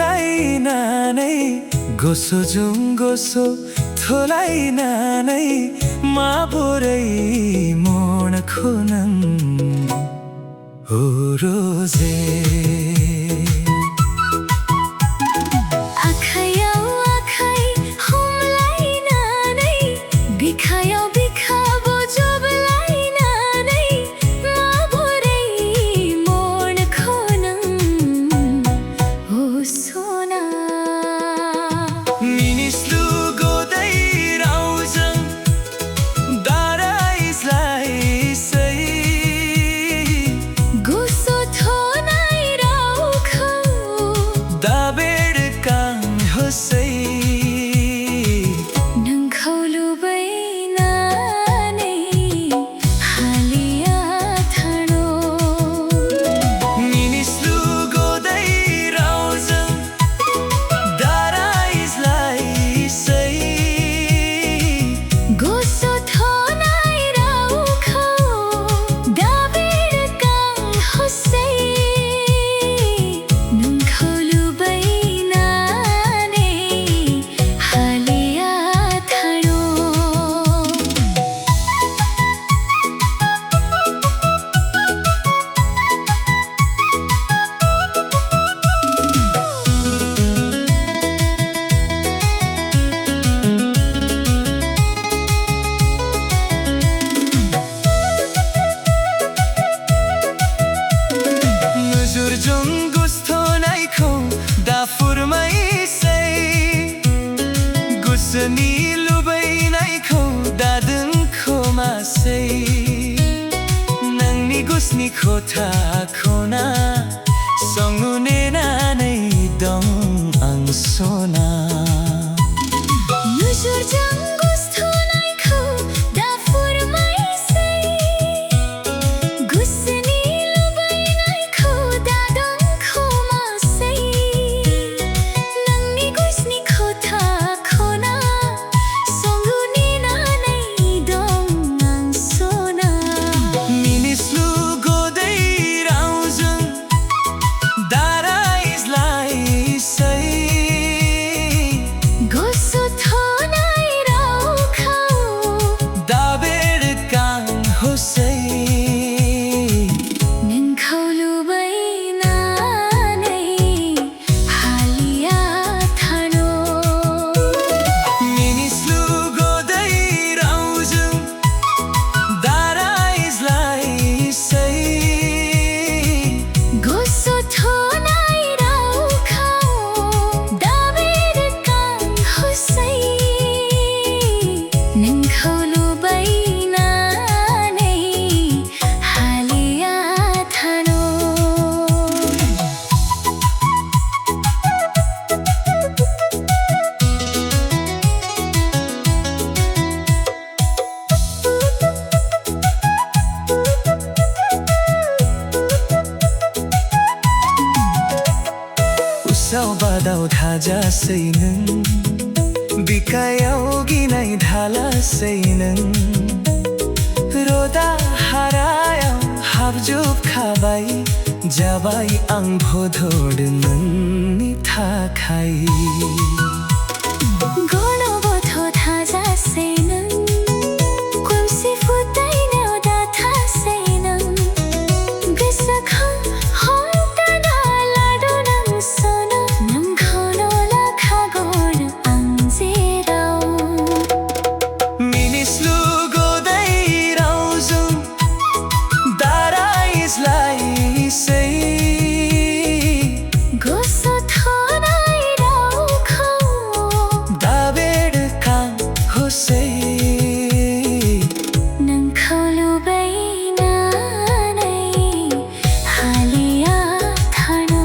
थोलाई नानै गोसो जुङ गोसो थोलाई नानै मा बोरै मोण खोनङ हो रोजे आखायाव आखाइ हमलाइ नानै बिखायाव बिखा बजबलाइ नानै मा बोरै मोण खोनङ हो सना मिनिस्लु गोदै राउजों दाराइज्लाइ सै गोसो थोनाइ राउखौ दाबेडकां होसै नोंखौ लुबैनानै हालिया थानो मिनिस्लु गोदै राउजों दाराइज्लाइ सै गोसो थोनाइ राउखौ दाबेडकां होसै नोंखौ लुबैनानै हालिया थानो मुजुरजों गुस्थो नाइखौ दाफुरमाइसै गुसुनि लुबैनायखौ दादों खोमासै नोंनि गुसनि खथा खना संनु नेनानै दं आं सना मुजुरजों गुस्थो नाइखौ दाफुरमाइसै गुसुनि लुबैनायखौ दादों खोमासै नोंनि गुसनि खथा खना संगु नेनानै दं आं सना मिनिस्लु गोदै राउजों दाराइज्लाइ सै गोसो थोनाइ राउखौ दाबेडकां होसै नोंखौ लुबैनानै हालिया थानो मिनिस्लु गोदै राउजों दाराइज्लाइ सै गोसो थोनाइ राउखौ दाबेडकां होसै नोंखौ लुबैनानै हालिया थानो उसाव बादाव थाजासै नों बिखायाव गिनाय धालासै नों रोदा हारायाव हाबजोबखाबाय जाबाय आं भदर नोंनि थाखाय गणबथ थाजासै नों खोमसि फुताइनायाव दाथासै नों गोसोखौ हमथाना लादो नों सना नोंखौनो लाखागोन आं जेराव मिनिस्लु गोदै राउजों दाराइज्लाइ सै गोसो थोनाइ राउखौ दाबेडकां होसै नोंखौ लुबैनानै हालिया थानो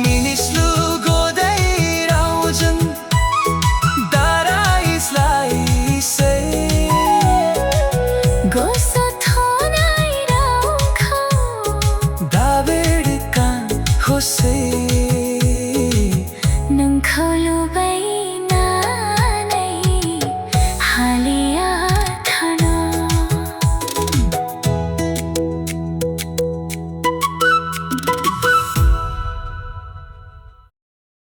मिनिस्लु गोदै राउजों दाराइज्लाइ सै गोसो